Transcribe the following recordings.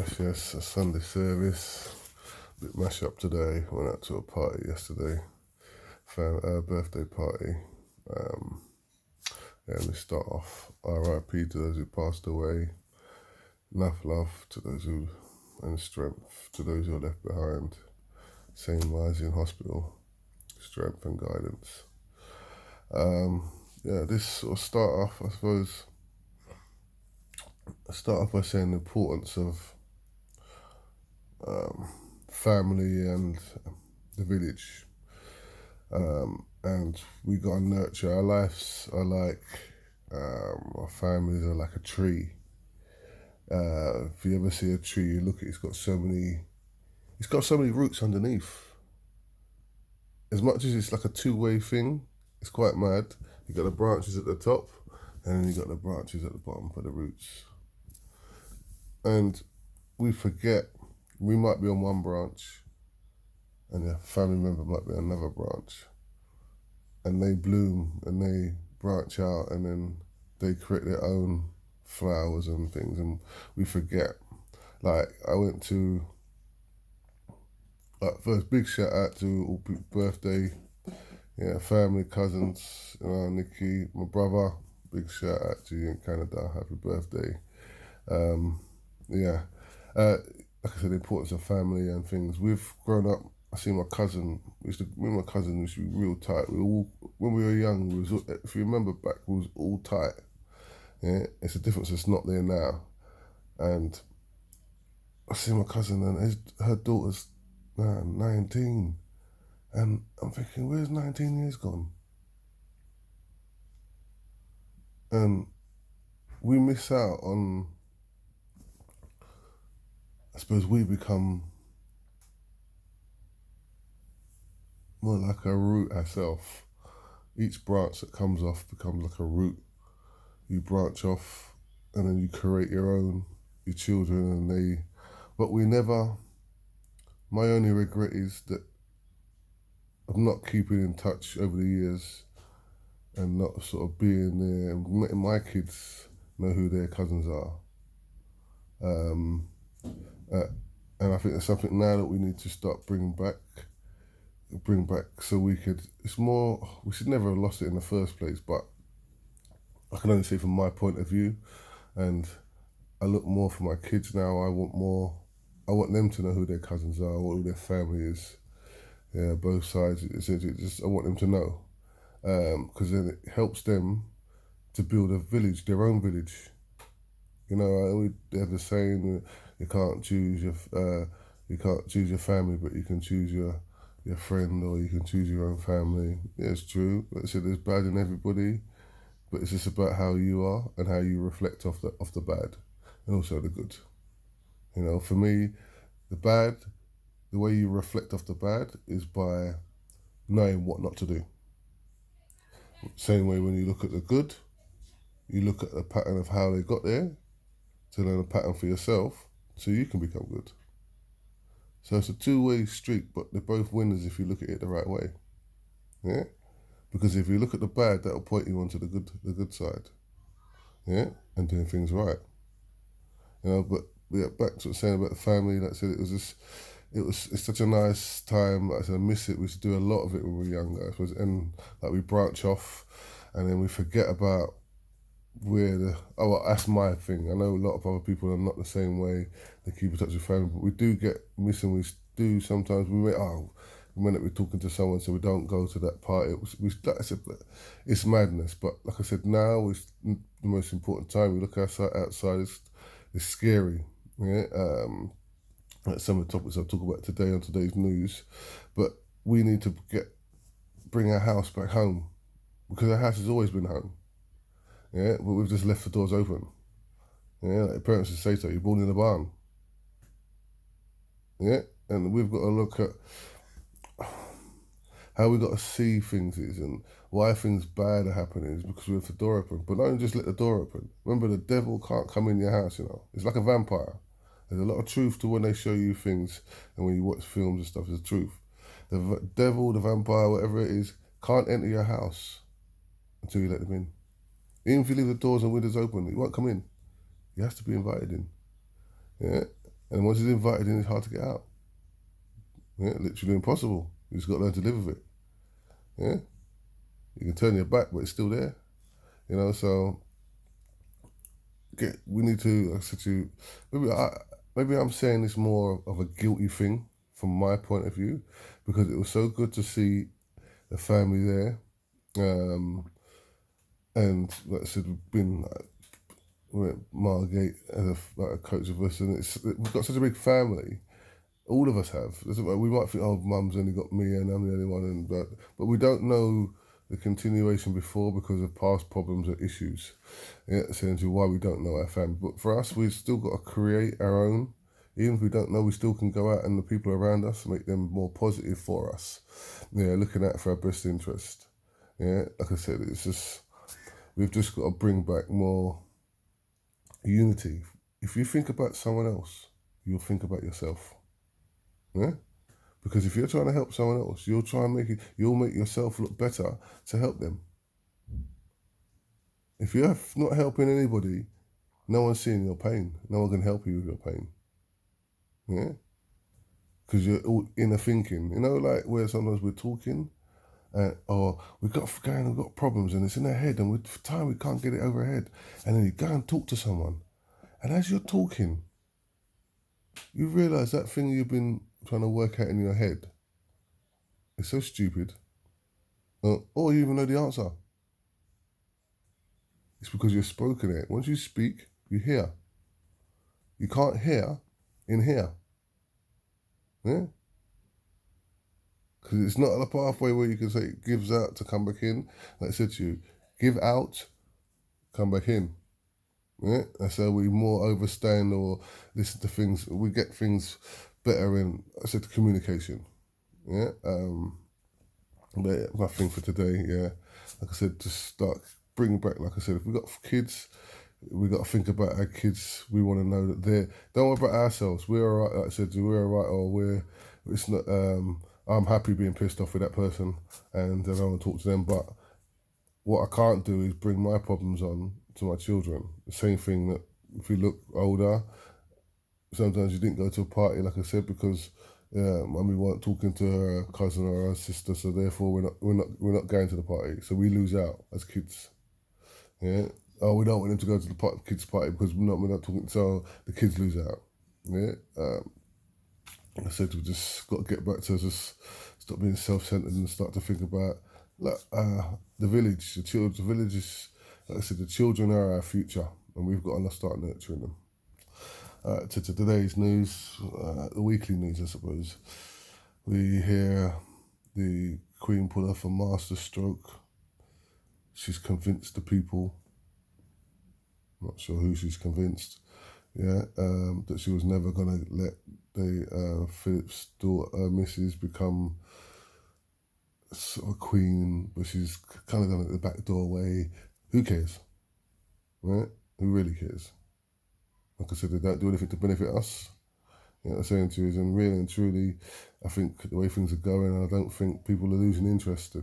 Yes, a Sunday service. Bit mash up today. Went out to a party yesterday. Birthday party. Um, we start off RIP to those who passed away. Enough love to those who, and strength to those who are left behind. Same lies in hospital. Strength and guidance. This sort of start off, I suppose. I start off by saying the importance of family and the village. And we gotta nurture our lives. Are like our families are like a tree. If you ever see a tree, you look at it's got so many roots underneath. As much as it's like a two-way thing, it's quite mad. You got the branches at the top, and then you got the branches at the bottom for the roots. And we forget we might be on one branch, and a family member might be on another branch, and they bloom and they branch out, and then they create their own flowers and things, and we forget. Like I went to first big shout out to all people's birthday, family, cousins, Nikki, my brother. Big shout out to you in Canada. Happy birthday. Um, yeah, like I said, the importance of family and things. We've grown up. I see my cousin. Me and my cousin used to be real tight. We all, when we were young, we was. If you remember back, we was all tight. Yeah, it's a difference that's not there now. And I see my cousin and her daughter's 19, and I'm thinking, where's 19 years gone? And we miss out on. I suppose we become more like a root ourselves. Each branch that comes off becomes like a root. You branch off, and then you create your children, and they. But we never. My only regret is that of not keeping in touch over the years, and not sort of being there and letting my kids know who their cousins are. Um, uh, and I think there's something now that we need to start bring back so we could. It's more. We should never have lost it in the first place, but I can only say from my point of view, and I look more for my kids now. I want more. I want them to know who their cousins are, who their family is. Yeah, both sides. I want them to know, because then it helps them to build a village, their own village. You know, they have the saying, you can't choose your family, but you can choose your friend, or you can choose your own family. Yeah, it's true. Like I said, there's bad in everybody, but it's just about how you are and how you reflect off the bad, and also the good. You know, for me, the bad, the way you reflect off the bad is by knowing what not to do. Same way when you look at the good, you look at the pattern of how they got there to learn a pattern for yourself so you can become good. So it's a two-way street, but they're both winners if you look at it the right way. Yeah? Because if you look at the bad, that'll point you onto the good side. Yeah? And doing things right. You know, but yeah, back to what saying about the family, like I said, it's such a nice time. Like I said, I miss it. We used to do a lot of it when we were younger, I suppose, and like we branch off and then we forget about that's my thing. I know a lot of other people are not the same way. They keep in touch with family, but we do get missing. We do sometimes. We may not be talking to someone, so we don't go to that party. Like I said, it's madness. But like I said, now is the most important time. We look outside. It's scary. Yeah. Like some of the topics I'll talk about today on today's news, but we need to bring our house back home, because our house has always been home. Yeah, but we've just left the doors open. Yeah, like parents would say so. You're born in a barn. Yeah, and we've got to look at how we got to see things is, and why things bad are happening is because we have the door open. But don't just let the door open. Remember, the devil can't come in your house. You know, it's like a vampire. There's a lot of truth to when they show you things, and when you watch films and stuff. There's truth. The devil, the vampire, whatever it is, can't enter your house until you let them in. Even if you leave the doors and windows open, he won't come in. He has to be invited in. Yeah. And once he's invited in, it's hard to get out. Yeah, literally impossible. You just got to learn to live with it. Yeah, you can turn your back, but it's still there. So we need to. I said to you, maybe I'm saying this more of a guilty thing from my point of view, because it was so good to see the family there. And like I said, we've been we're at Margate as a coach of us, and we've got such a big family. All of us have. We might think, oh, mum's only got me and I'm the only one, but we don't know the continuation before because of past problems or issues. Yeah, essentially why we don't know our family. But for us, we've still got to create our own. Even if we don't know, we still can go out and the people around us make them more positive for us. Yeah, looking out for our best interest. Yeah, like I said, we've just got to bring back more unity. If you think about someone else, you'll think about yourself. Yeah? Because if you're trying to help someone else, you'll make yourself look better to help them. If you're not helping anybody, no one's seeing your pain. No one can help you with your pain. Yeah? Because you're all inner thinking. Like where sometimes we're talking, or we've got problems and it's in our head, and for time we can't get it over our head. And then you go and talk to someone. And as you're talking, you realise that thing you've been trying to work out in your head is so stupid. Or you even know the answer. It's because you've spoken it. Once you speak, you hear. You can't hear in here. Yeah? Because it's not a pathway where you can say it gives out to come back in. Like I said to you, give out, come back in. Yeah? That's how we more understand or listen to things. We get things better in, I said, communication. Yeah? But yeah, my thing for today, yeah. Like I said, just start bringing back, like I said, if we've got kids, we got to think about our kids. We want to know that don't worry about ourselves. We're all right. Like I said, we're all right, or it's not. I'm happy being pissed off with that person, and I don't want to talk to them. But what I can't do is bring my problems on to my children. The same thing that if you look older, sometimes you didn't go to a party, like I said, because mummy weren't talking to her cousin or her sister, so therefore we're not going to the party. So we lose out as kids. Yeah. Oh, we don't want them to go to the kids' party because we're not talking. So the kids lose out. Yeah. I said we just got to get back to just stop being self-centered and start to think about the village. The village is, like I said, the children are our future, and we've got to start nurturing them. To today's news, the weekly news, I suppose. We hear the Queen pull off a master stroke. She's convinced the people. Not sure who she's convinced. Yeah, that she was never gonna let the Philip's daughter, Mrs., become sort of queen, but she's kind of done it the back doorway. Who cares? Right? Who really cares? Like I said, they don't do anything to benefit us. You know what I'm saying to you? And really and truly, I think the way things are going, I don't think people are losing interest.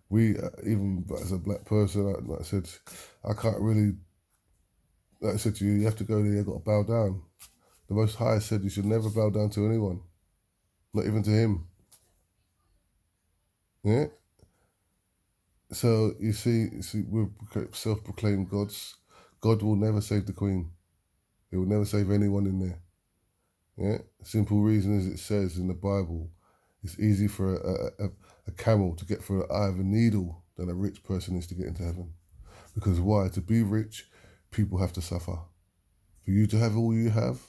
We, even as a black person, like I said, I can't really, like I said to you, you have to go there, you've got to bow down. The Most High said you should never bow down to anyone, not even to him. Yeah? So you see, we're self-proclaimed gods. God will never save the Queen. He will never save anyone in there. Yeah? Simple reason as it says in the Bible, it's easy for a camel to get through the eye of a needle than a rich person is to get into heaven. Because why? To be rich, people have to suffer. For you to have all you have,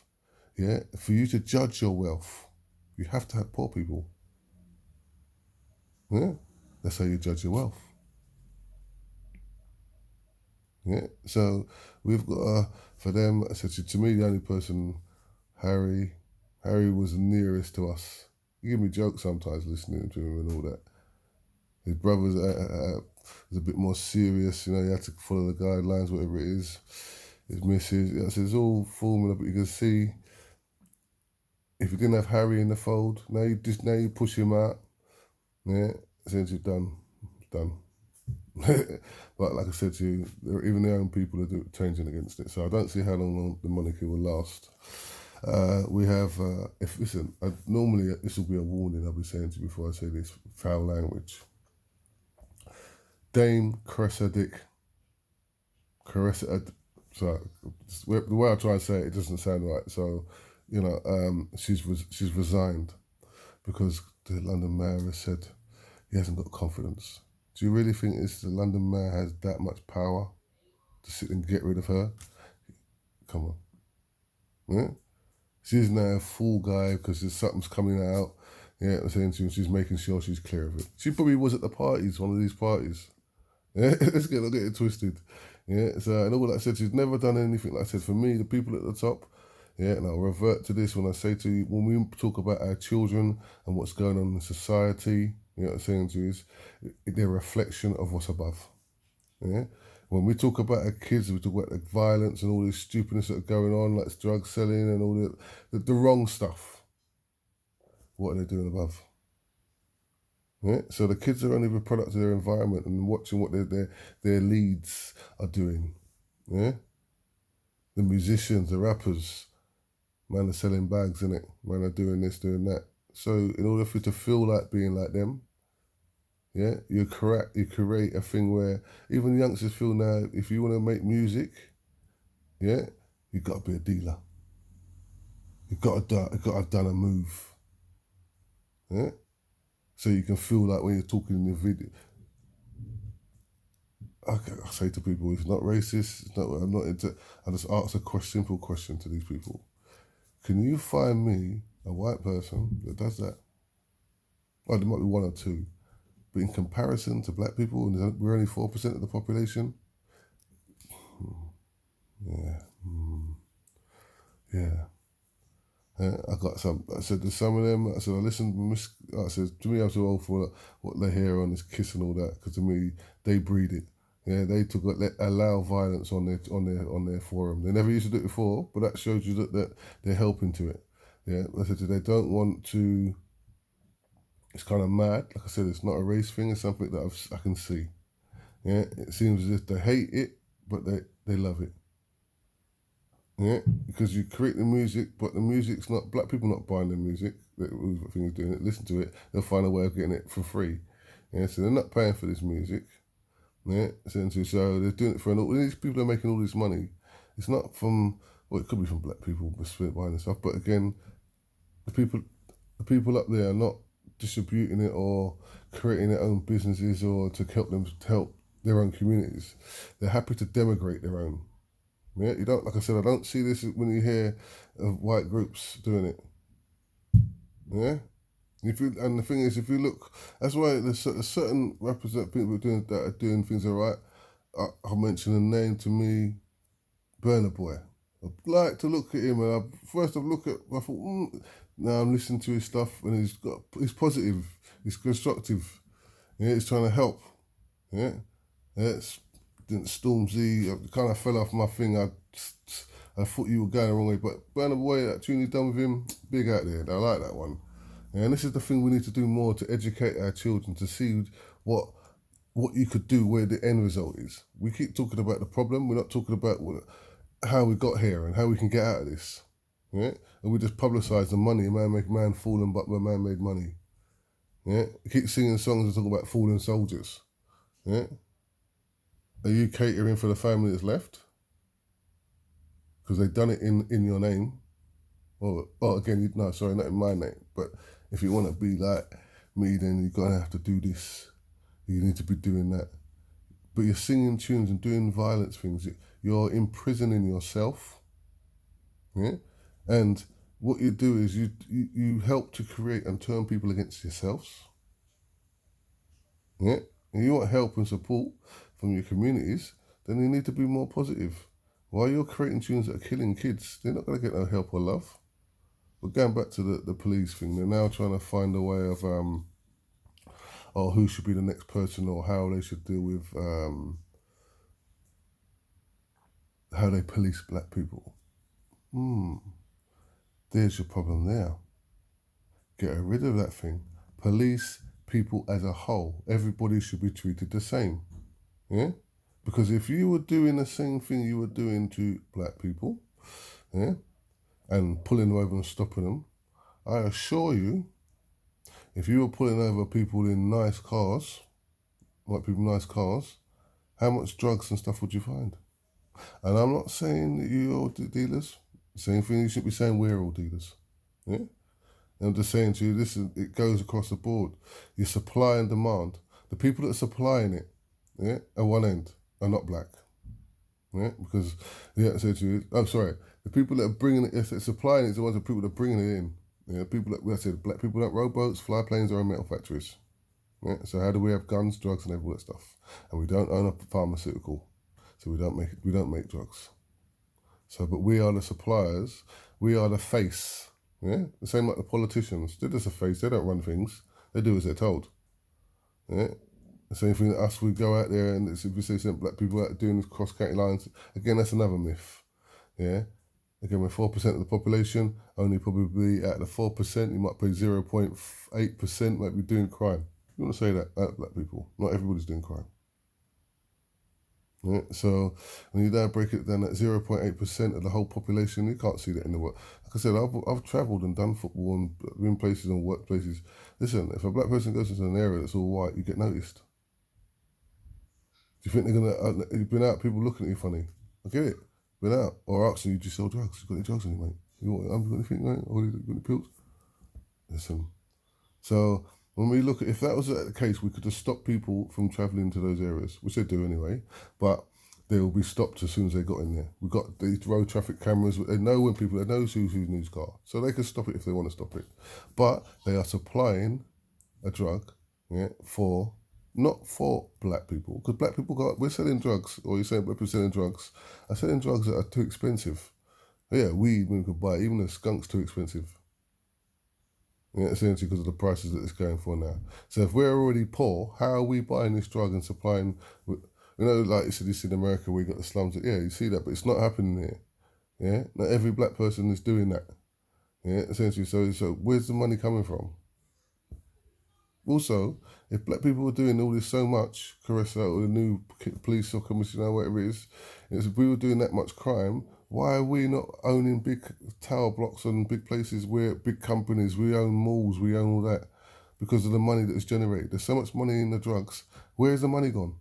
yeah, for you to judge your wealth, you have to have poor people. Yeah, that's how you judge your wealth. Yeah, so we've got for them. I said to me, the only person, Harry was the nearest to us. He give me jokes sometimes listening to him and all that. His brother's was a bit more serious. You know, he had to follow the guidelines, whatever it is. His missus, it's all formula, but you can see if you didn't have Harry in the fold, now you push him out. Yeah, essentially done. But like I said to you, even their own people are changing against it. So I don't see how long the monarchy will last. We have, if listen, normally this will be a warning I'll be saying to you before I say this foul language. Dame Caressa, so the way I try to say it doesn't sound right. So, she's resigned because the London Mayor has said he hasn't got confidence. Do you really think the London Mayor has that much power to sit and get rid of her? Come on. Yeah? She's now a fool guy because there's something's coming out. Yeah, I'm saying to you, she's making sure she's clear of it. She probably was at the parties, one of these parties. Yeah, let's not get it twisted. Yeah, so and all that I said, she's never done anything like I said. For me, the people at the top, yeah, and I'll revert to this when I say to you, when we talk about our children and what's going on in society, you know what I'm saying to you, is they're a reflection of what's above. Yeah. When we talk about our kids, we talk about the violence and all this stupidness that are going on, like drug selling and all the wrong stuff. What are they doing above? Yeah? So the kids are only the product of their environment and watching what their leads are doing. Yeah? The musicians, the rappers, man are selling bags, innit? Man are doing this, doing that. So in order for you to feel like being like them, yeah, you create a thing where even youngsters feel now if you want to make music, yeah, you got to be a dealer. You got to have done a move, yeah. So you can feel like when you're talking in the video. I say to people, it's not racist. It's not. I'm not into. I just ask a simple question to these people: can you find me a white person that does that? Oh, there might be one or two, but in comparison to black people, and we're only 4% of the population. Yeah, yeah. I got some. I said to some of them. I said I listened. I said to me, I'm too old for what they hear on this Kiss and all that. Because to me, they breed it. Yeah, they allow violence on their forum. They never used to do it before, but that shows you that they're helping to it. Yeah, I said they don't want to. It's kind of mad. Like I said, it's not a race thing. It's something that I can see. Yeah, it seems as if they hate it, but they love it. Yeah, because you create the music, but the music's not black people not buying the music. That things doing it. Listen to it. They'll find a way of getting it for free. Yeah, so they're not paying for this music. Yeah, essentially. So they're doing it for all these people are making all this money. It's not from it could be from black people buying the stuff, but again, the people up there are not distributing it or creating their own businesses or to help their own communities. They're happy to demigrate their own. Yeah, you don't like I said. I don't see this when you hear of white groups doing it. Yeah, and the thing is, if you look, that's why there's certain rappers that people that are doing things alright. I'll mention a name to me, Burna Boy. I'd like to look at him, and I thought, now I'm listening to his stuff, and he's positive, he's constructive, yeah, he's trying to help, yeah, it's Stormzy. I kind of fell off my thing. I thought you were going the wrong way, but Burna Boy, that tune you done with him, big out there. I like that one. And this is the thing we need to do more to educate our children to see what you could do, where the end result is. We keep talking about the problem. We're not talking about how we got here and how we can get out of this. Yeah, and we just publicise the money. Man make man falling, but man made money. Yeah, we keep singing songs and talking about fallen soldiers. Yeah, are you catering for the family that's left? Because they've done it in your name. Or again, no, sorry, not in my name. But if you want to be like me, then you're going to have to do this. You need to be doing that. But you're singing tunes and doing violence things. You're imprisoning yourself. Yeah? And what you do is you help to create and turn people against yourselves. Yeah? And you want help and support from your communities, then you need to be more positive. While you're creating tunes that are killing kids, they're not going to get no help or love. But going back to the police thing, they're now trying to find a way of, who should be the next person or how they should deal with how they police black people. There's your problem there. Get rid of that thing. Police people as a whole. Everybody should be treated the same. Yeah? Because if you were doing the same thing you were doing to black people, yeah, and pulling them over and stopping them, I assure you, if you were pulling over people in nice cars, white people in nice cars, how much drugs and stuff would you find? And I'm not saying that you're all dealers. Same thing you should be saying we're all dealers. Yeah? And I'm just saying to you, it goes across the board. Your supply and demand. The people that are supplying it, yeah, at one end are not black. Yeah, because I said to you, the people that are bringing it, supplying it is the ones that people that are bringing it in. Yeah, people that, I said, black people that row boats, fly planes, or in metal factories. Yeah, so how do we have guns, drugs, and all that stuff? And we don't own a pharmaceutical, so we don't make drugs. So, but we are the suppliers. We are the face. Yeah, the same like the politicians. They're just a face. They don't run things. They do as they're told. Yeah. The same thing that us, we go out there and if we see some black people out doing these cross-county lines, again, that's another myth. Yeah. Again, we're 4% of the population, only probably at the 4%, you might be 0.8% might be doing crime. You want to say that, black people. Not everybody's doing crime. Yeah, so when you now break it down at 0.8% of the whole population, you can't see that in the world. Like I said, I've travelled and done football and been places and workplaces. Listen, if a black person goes into an area that's all white, you get noticed. Do you think they're gonna? You've been out, people looking at you funny. I get it. Been out or asking you, do you sell drugs? You got any drugs on you, mate? You got anything, mate? Or you got any pills? Listen. So when we look at, if that was the case, we could have stopped people from travelling to those areas, which they do anyway, but they will be stopped as soon as they got in there. We've got these road traffic cameras, they know when people, they know who's in whose car, so they can stop it if they want to stop it. But they are supplying a drug, yeah, not for black people, because black people we're selling drugs, or you're saying black people selling drugs, are selling drugs that are too expensive. Yeah, weed we could buy, even the skunk's too expensive. Yeah, essentially because of the prices that it's going for now. So if we're already poor, how are we buying this drug and supplying? Like you said, this in America, we got the slums. Yeah, you see that, but it's not happening here. Yeah, not every black person is doing that. Yeah, essentially. So where's the money coming from? Also, if black people were doing all this so much, Caressa or the new police or commissioner, whatever it is, if we were doing that much crime, why are we not owning big tower blocks and big places where big companies, we own malls, we own all that because of the money that is generated? There's so much money in the drugs. Where's the money gone?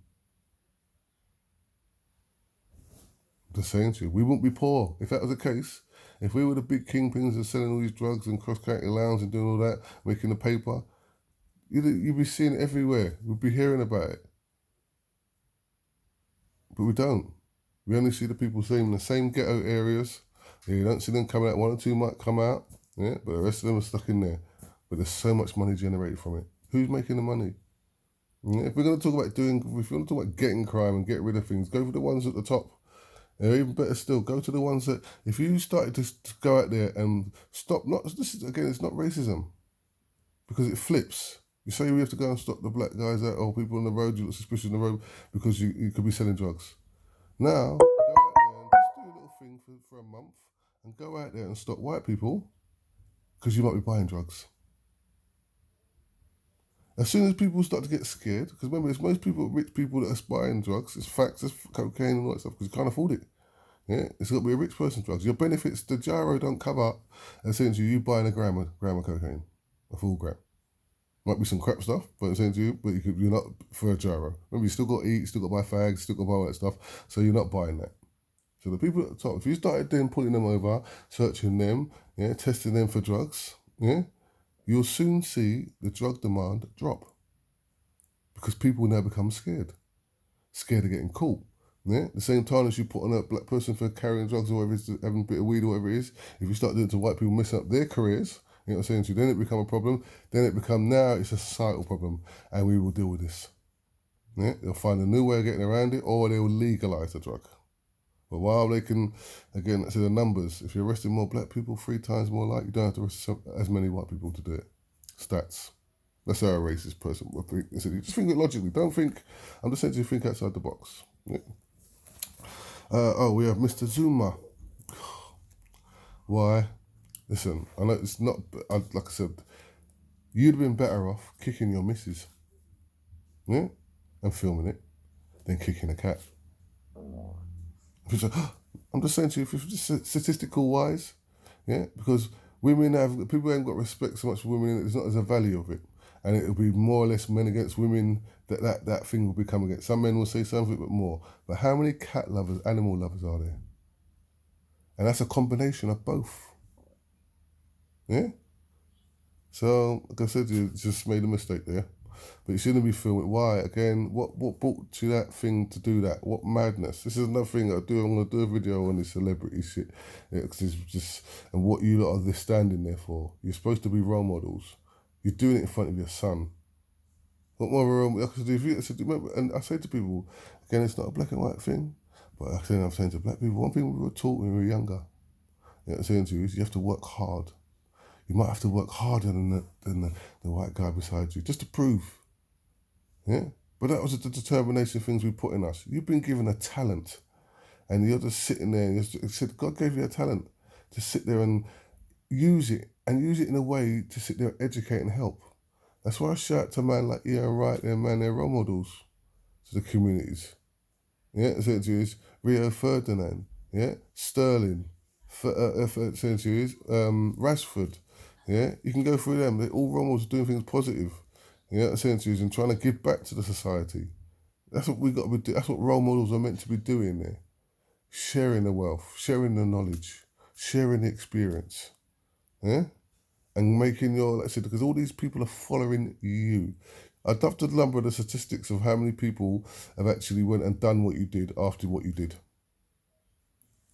The saying to you, we wouldn't be poor. If that was the case, if we were the big kingpins and selling all these drugs and cross-county lounge and doing all that, making the paper, you'd be seeing it everywhere. We'd be hearing about it. But we don't. We only see the people staying in the same ghetto areas. Yeah, you don't see them coming out. One or two might come out, yeah, but the rest of them are stuck in there. But there's so much money generated from it. Who's making the money? Yeah, if we're going to talk about getting crime and get rid of things, go for the ones at the top. Or even better still, go to the ones that, if you started to go out there and stop, it's not racism, because it flips. You say we have to go and stop the black guys out or people on the road, you look suspicious on the road because you could be selling drugs. Now, go out there and just do a little thing for a month and go out there and stop white people because you might be buying drugs. As soon as people start to get scared, because remember, it's most people, rich people that are buying drugs, it's facts, it's cocaine and all that stuff, because you can't afford it. Yeah, it's got to be a rich person's drugs. Your benefits, the gyro don't cover essentially you buying a gram of cocaine, a full gram. Might be some crap stuff, but I'm saying to you, but you're not for a gyro. Remember, you still got to eat, still got to buy fags, still got to buy all that stuff, so you're not buying that. So the people at the top, if you started then pulling them over, searching them, yeah, testing them for drugs, yeah, you'll soon see the drug demand drop. Because people now become scared. Scared of getting caught. Yeah? The same time as you put on a black person for carrying drugs or whatever it is, having a bit of weed or whatever it is, if you start doing it to white people messing up their careers, you know what I'm saying to you, then it become a problem, then now it's a societal problem, and we will deal with this. Yeah? They'll find a new way of getting around it, or they will legalise the drug. But while they can, again, the numbers, if you're arresting more black people 3 times more likely, you don't have to arrest as many white people to do it. Stats. That's how a racist person would think. You just think it logically. Don't think, I'm just saying to you, think outside the box. Yeah. We have Mr. Zuma. Why? Listen, I know it's not, like I said, you'd have been better off kicking your missus, yeah, and filming it, than kicking a cat. I'm just saying to you, statistical wise, Yeah, because people ain't got respect so much for women. It's not as a value of it, and it'll be more or less men against women. That thing will become against. Some men will say something, but more. But how many cat lovers, animal lovers are there? And that's a combination of both. Yeah. So, like I said, you just made a mistake there. But you shouldn't be filming. Why? Again, what brought you that thing to do that? What madness? This is another thing I do. I'm going to do a video on this celebrity shit. Yeah, 'cause it's just, and what you lot are this standing there for. You're supposed to be role models. You're doing it in front of your son. What more role? Like I said, remember, and I say to people, again, it's not a black and white thing. But I'm saying to black people, one thing we were taught when we were younger, you know what I'm saying to you, is you have to work hard. You might have to work harder than the white guy beside you, just to prove. Yeah? But that was the determination things we put in us. You've been given a talent, and you're just sitting there, and you said, God gave you a talent to sit there and use it, and use it in a way to sit there and educate and help. That's why I shout to man like Ian Wright, they're role models to the communities. Yeah, centuries, Rio Ferdinand, yeah, Sterling, centuries, Rashford, yeah, you can go through them. They're all role models doing things positive, yeah, centuries, and trying to give back to the society. That's what we got to be doing. That's what role models are meant to be doing there. Sharing the wealth, sharing the knowledge, sharing the experience, yeah, and making your, like I said, because all these people are following you. I'd love to number the statistics of how many people have actually went and done what you did after what you did.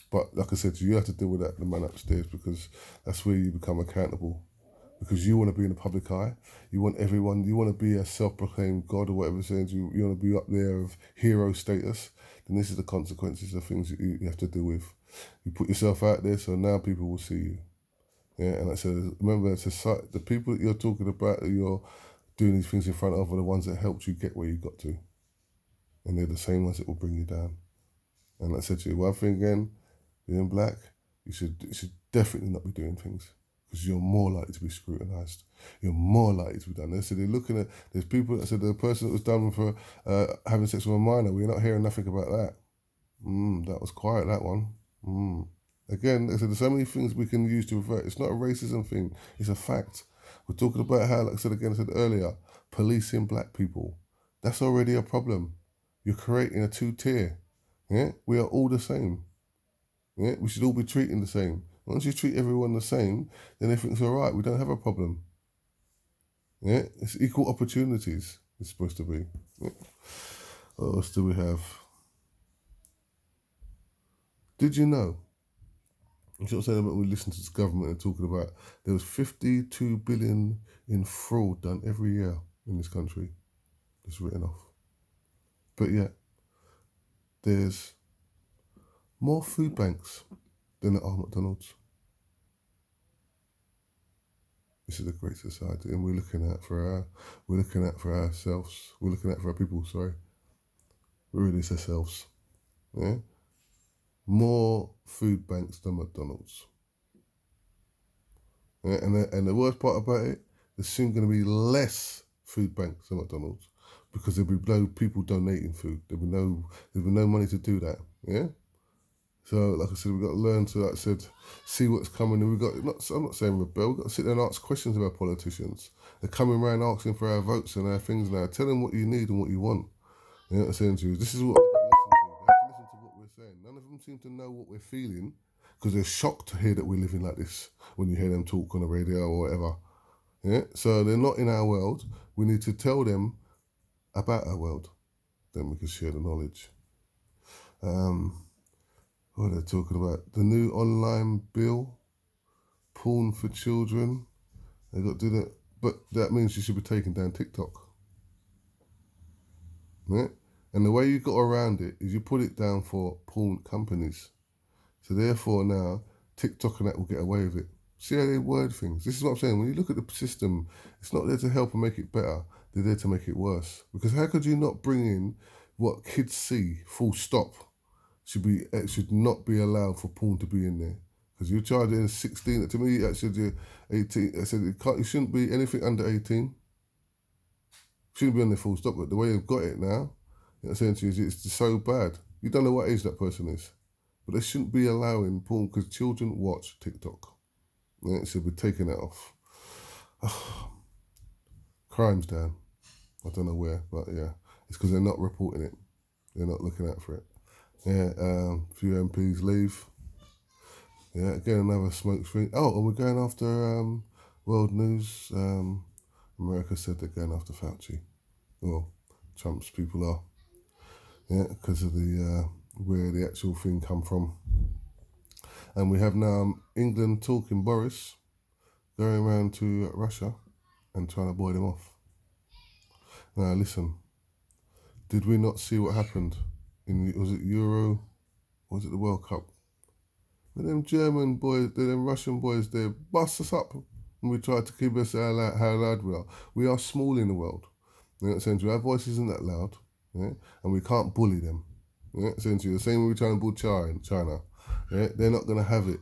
But like I said, you have to deal with that, the man upstairs, because that's where you become accountable. Because you want to be in the public eye, you want everyone, you want to be a self-proclaimed God or whatever it says, you want to be up there of hero status, then this is the consequences of things that you have to deal with. You put yourself out there, so now people will see you. Yeah, and I said, remember, the people that you're talking about, that you're doing these things in front of, are the ones that helped you get where you got to. And they're the same ones that will bring you down. And I said to you, one thing again, being black, you should definitely not be doing things, because you're more likely to be scrutinised. You're more likely to be done. They said they're looking at, there's people that said the person that was done for having sex with a minor, we're not hearing nothing about that. That was quiet, that one. Again, they said there's so many things we can use to revert. It's not a racism thing, it's a fact. We're talking about how, like I said earlier, policing black people. That's already a problem. You're creating a two-tier. Yeah, we are all the same. Yeah, we should all be treating the same. Once you treat everyone the same, then everything's all right. We don't have a problem. Yeah, it's equal opportunities. It's supposed to be. Yeah. What else do we have? Did you know? I'm sort of saying about we listen to this government and talking about there was 52 billion in fraud done every year in this country. It's written off. But yet, there's more food banks than there are McDonald's. This is a great society, and we're looking at for ourselves. We're looking at for our people. Sorry, really, it's ourselves. Yeah, more food banks than McDonald's. Yeah? And the worst part about it, there's soon going to be less food banks than McDonald's, because there'll be no people donating food. There'll be no money to do that. Yeah. So, like I said, we've got to learn to, like I said, see what's coming. And I'm not saying rebel, we've got to sit there and ask questions of our politicians. They're coming around asking for our votes and our things now. Tell them what you need and what you want. You know what I'm saying to you? This is what we've got to listen to. We have to listen to what we're saying. None of them seem to know what we're feeling, because they're shocked to hear that we're living like this when you hear them talk on the radio or whatever. Yeah? So they're not in our world. We need to tell them about our world. Then we can share the knowledge. What are they talking about? The new online bill, porn for children. They got to do that, but that means you should be taking down TikTok. Yeah? And the way you got around it is you put it down for porn companies. So therefore now, TikTok and that will get away with it. See how they word things? This is what I'm saying. When you look at the system, it's not there to help and make it better. They're there to make it worse. Because how could you not bring in what kids see, full stop? It should not be allowed for porn to be in there, because you're charging 16. To me, that should be 18. I said it shouldn't be anything under 18. Shouldn't be on there full stop. But the way they've got it now, you know what I'm saying to you, it's just so bad. You don't know what age that person is, but they shouldn't be allowing porn, because children watch TikTok. Yeah, so we're taking that off. Crime's down. I don't know where, but yeah, it's because they're not reporting it. They're not looking out for it. Yeah, few MPs leave. Yeah, again another smoke screen. Oh, and we're going after world news. America said they're going after Fauci. Well, Trump's people are. Yeah, because of the where the actual thing come from. And we have now England talking Boris going around to Russia and trying to buy them off. Now listen, did we not see what happened in was it Euro? Was it the World Cup? When them German boys, them Russian boys, they bust us up and we try to keep us how loud we are. We are small in the world. You know what I'm saying? Our voice isn't that loud, yeah? And we can't bully them. You know what I'm saying? The same way we're trying to bully China, yeah? They're not going to have it.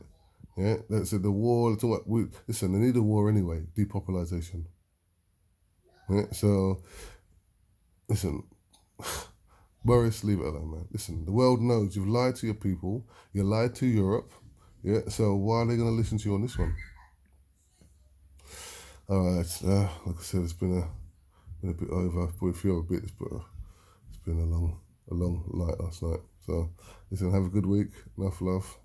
Yeah, that's the war. Listen, they need a war anyway. Depopulation. Yeah, so listen, Boris, leave it alone, man. Listen, the world knows you've lied to your people. You lied to Europe. Yeah, so why are they going to listen to you on this one? All right, like I said, it's been a bit over. Probably a few other bits, but it's been a long night last night. So listen, have a good week. Enough love.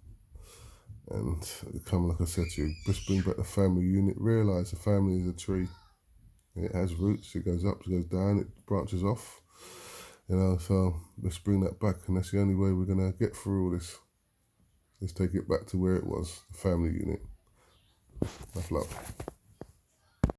And come, like I said to you, just bring back the family unit. Realise the family is a tree. It has roots. It goes up, it goes down, it branches off. You know, so let's bring that back, and that's the only way we're gonna get through all this. Let's take it back to where it was, the family unit. Enough love.